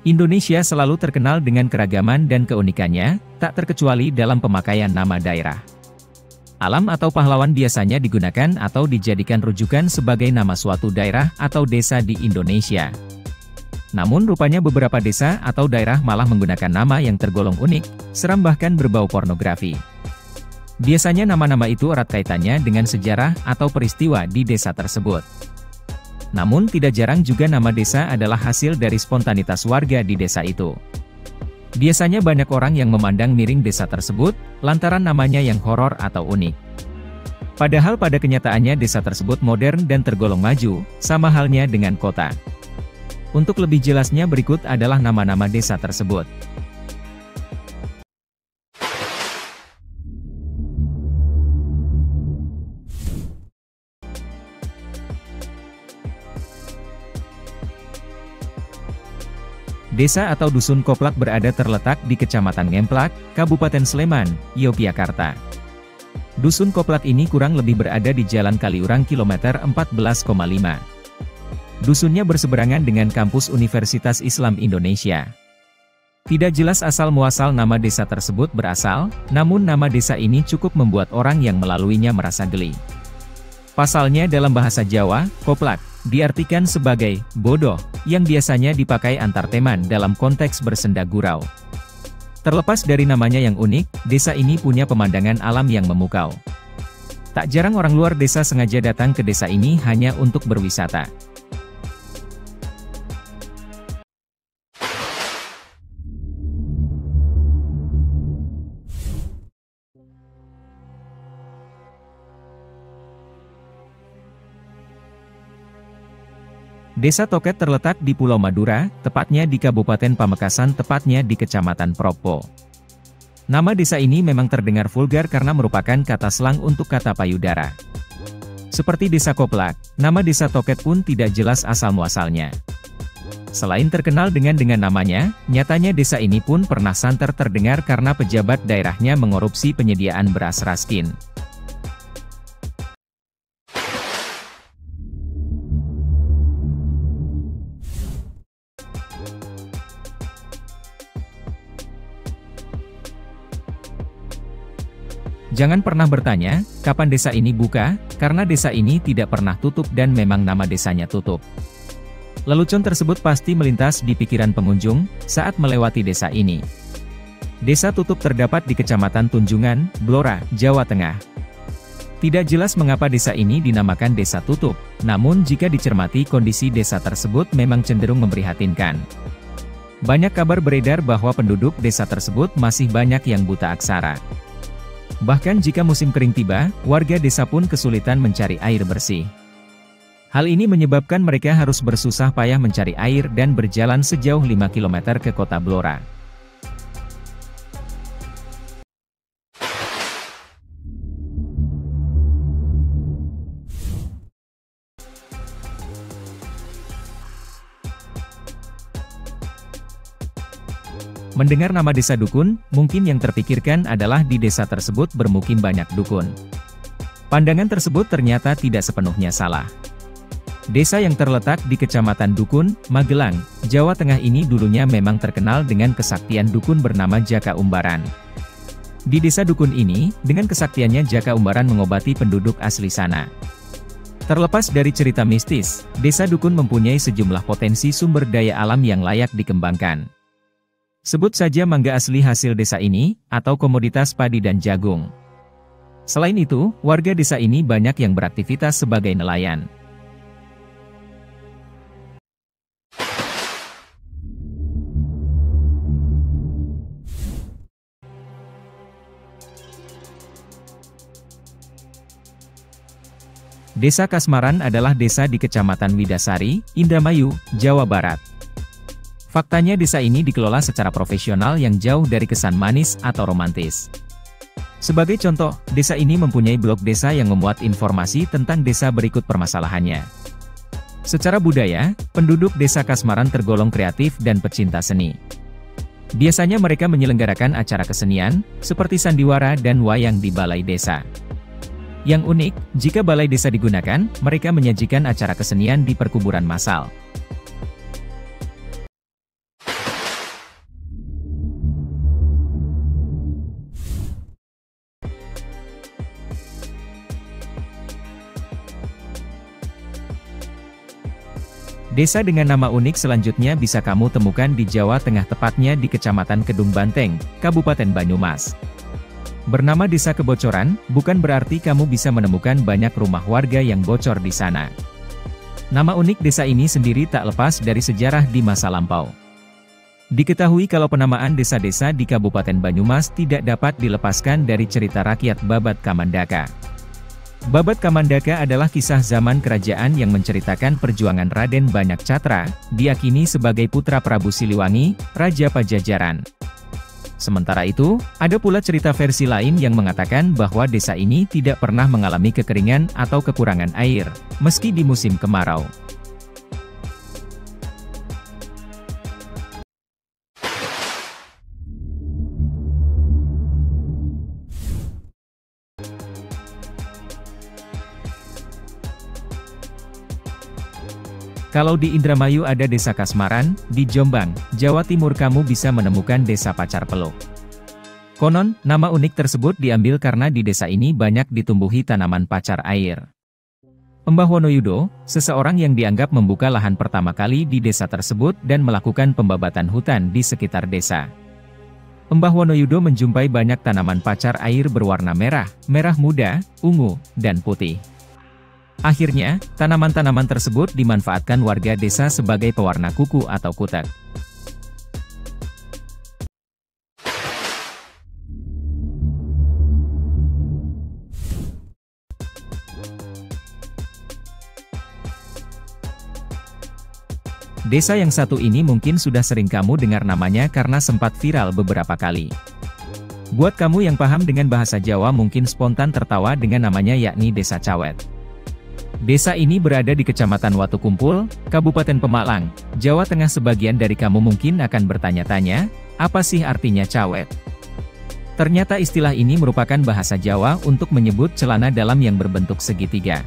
Indonesia selalu terkenal dengan keragaman dan keunikannya, tak terkecuali dalam pemakaian nama daerah. Alam atau pahlawan biasanya digunakan atau dijadikan rujukan sebagai nama suatu daerah atau desa di Indonesia. Namun rupanya beberapa desa atau daerah malah menggunakan nama yang tergolong unik, seram bahkan berbau pornografi. Biasanya nama-nama itu erat kaitannya dengan sejarah atau peristiwa di desa tersebut. Namun tidak jarang juga nama desa adalah hasil dari spontanitas warga di desa itu. Biasanya banyak orang yang memandang miring desa tersebut, lantaran namanya yang horor atau unik. Padahal pada kenyataannya desa tersebut modern dan tergolong maju, sama halnya dengan kota. Untuk lebih jelasnya berikut adalah nama-nama desa tersebut. Desa atau Dusun Koplak berada terletak di Kecamatan Ngemplak, Kabupaten Sleman, Yogyakarta. Dusun Koplak ini kurang lebih berada di Jalan Kaliurang kilometer 14,5. Dusunnya berseberangan dengan kampus Universitas Islam Indonesia. Tidak jelas asal-muasal nama desa tersebut berasal, namun nama desa ini cukup membuat orang yang melaluinya merasa geli. Pasalnya dalam bahasa Jawa, Koplak diartikan sebagai bodoh, yang biasanya dipakai antar teman dalam konteks bersenda gurau. Terlepas dari namanya yang unik, desa ini punya pemandangan alam yang memukau. Tak jarang orang luar desa sengaja datang ke desa ini hanya untuk berwisata. Desa Toket terletak di Pulau Madura, tepatnya di Kabupaten Pamekasan, tepatnya di Kecamatan Propo. Nama desa ini memang terdengar vulgar karena merupakan kata slang untuk kata payudara. Seperti desa Koplak, nama desa Toket pun tidak jelas asal-muasalnya. Selain terkenal dengan namanya, nyatanya desa ini pun pernah santer terdengar karena pejabat daerahnya mengorupsi penyediaan beras Raskin. Jangan pernah bertanya, kapan desa ini buka, karena desa ini tidak pernah tutup dan memang nama desanya tutup. Lelucon tersebut pasti melintas di pikiran pengunjung, saat melewati desa ini. Desa tutup terdapat di Kecamatan Tunjungan, Blora, Jawa Tengah. Tidak jelas mengapa desa ini dinamakan desa tutup, namun jika dicermati kondisi desa tersebut memang cenderung memprihatinkan. Banyak kabar beredar bahwa penduduk desa tersebut masih banyak yang buta aksara. Bahkan jika musim kering tiba, warga desa pun kesulitan mencari air bersih. Hal ini menyebabkan mereka harus bersusah payah mencari air dan berjalan sejauh 5 km ke kota Blora. Mendengar nama desa dukun, mungkin yang terpikirkan adalah di desa tersebut bermukim banyak dukun. Pandangan tersebut ternyata tidak sepenuhnya salah. Desa yang terletak di Kecamatan Dukun, Magelang, Jawa Tengah ini dulunya memang terkenal dengan kesaktian dukun bernama Jaka Umbaran. Di desa dukun ini, dengan kesaktiannya Jaka Umbaran mengobati penduduk asli sana. Terlepas dari cerita mistis, desa dukun mempunyai sejumlah potensi sumber daya alam yang layak dikembangkan. Sebut saja mangga asli hasil desa ini, atau komoditas padi dan jagung. Selain itu, warga desa ini banyak yang beraktivitas sebagai nelayan. Desa Kasmaran adalah desa di Kecamatan Widasari, Indramayu, Jawa Barat. Faktanya desa ini dikelola secara profesional yang jauh dari kesan manis atau romantis. Sebagai contoh, desa ini mempunyai blog desa yang memuat informasi tentang desa berikut permasalahannya. Secara budaya, penduduk desa Kasmaran tergolong kreatif dan pecinta seni. Biasanya mereka menyelenggarakan acara kesenian, seperti sandiwara dan wayang di balai desa. Yang unik, jika balai desa digunakan, mereka menyajikan acara kesenian di perkuburan massal. Desa dengan nama unik selanjutnya bisa kamu temukan di Jawa Tengah, tepatnya di Kecamatan Kedung Banteng, Kabupaten Banyumas. Bernama Desa Kebocoran, bukan berarti kamu bisa menemukan banyak rumah warga yang bocor di sana. Nama unik desa ini sendiri tak lepas dari sejarah di masa lampau. Diketahui kalau penamaan desa-desa di Kabupaten Banyumas tidak dapat dilepaskan dari cerita rakyat Babat Kamandaka. Babat Kamandaka adalah kisah zaman kerajaan yang menceritakan perjuangan Raden Banyak Catra, diyakini sebagai putra Prabu Siliwangi, Raja Pajajaran. Sementara itu, ada pula cerita versi lain yang mengatakan bahwa desa ini tidak pernah mengalami kekeringan atau kekurangan air, meski di musim kemarau. Kalau di Indramayu ada Desa Kasmaran, di Jombang, Jawa Timur kamu bisa menemukan Desa Pacar Peluk. Konon, nama unik tersebut diambil karena di desa ini banyak ditumbuhi tanaman pacar air. Mbah Wonoyudo, seseorang yang dianggap membuka lahan pertama kali di desa tersebut dan melakukan pembabatan hutan di sekitar desa. Mbah Wonoyudo menjumpai banyak tanaman pacar air berwarna merah, merah muda, ungu, dan putih. Akhirnya, tanaman-tanaman tersebut dimanfaatkan warga desa sebagai pewarna kuku atau kutek. Desa yang satu ini mungkin sudah sering kamu dengar namanya karena sempat viral beberapa kali. Buat kamu yang paham dengan bahasa Jawa mungkin spontan tertawa dengan namanya, yakni Desa Cawet. Desa ini berada di Kecamatan Watu Kumpul, Kabupaten Pemalang, Jawa Tengah. Sebagian dari kamu mungkin akan bertanya-tanya, apa sih artinya cawet? Ternyata istilah ini merupakan bahasa Jawa untuk menyebut celana dalam yang berbentuk segitiga.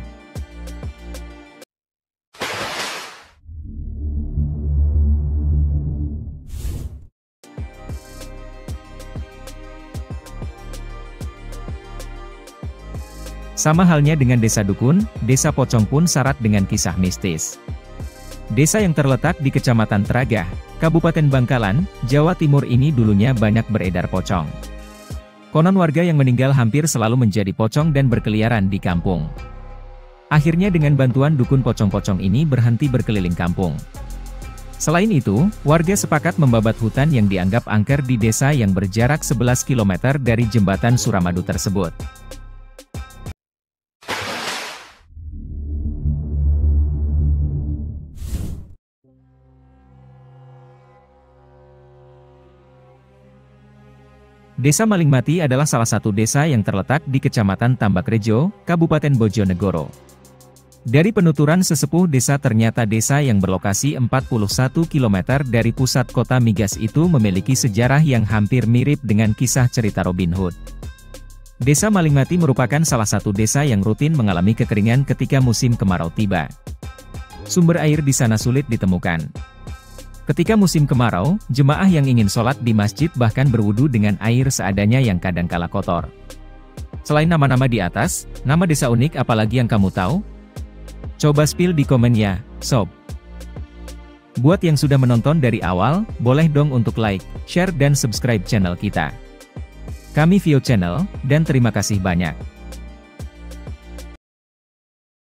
Sama halnya dengan Desa Dukun, Desa Pocong pun syarat dengan kisah mistis. Desa yang terletak di Kecamatan Tragah, Kabupaten Bangkalan, Jawa Timur ini dulunya banyak beredar pocong. Konon warga yang meninggal hampir selalu menjadi pocong dan berkeliaran di kampung. Akhirnya dengan bantuan dukun pocong-pocong ini berhenti berkeliling kampung. Selain itu, warga sepakat membabat hutan yang dianggap angker di desa yang berjarak 11 km dari jembatan Suramadu tersebut. Desa Malingmati adalah salah satu desa yang terletak di Kecamatan Tambakrejo, Kabupaten Bojonegoro. Dari penuturan sesepuh desa, ternyata desa yang berlokasi 41 km dari pusat kota Migas itu memiliki sejarah yang hampir mirip dengan kisah cerita Robin Hood. Desa Malingmati merupakan salah satu desa yang rutin mengalami kekeringan ketika musim kemarau tiba. Sumber air di sana sulit ditemukan. Ketika musim kemarau, jemaah yang ingin sholat di masjid bahkan berwudu dengan air seadanya yang kadangkala kotor. Selain nama-nama di atas, nama desa unik apalagi yang kamu tahu? Coba spill di komen ya, sob. Buat yang sudah menonton dari awal, boleh dong untuk like, share dan subscribe channel kita. Kami Vio Channel, dan terima kasih banyak.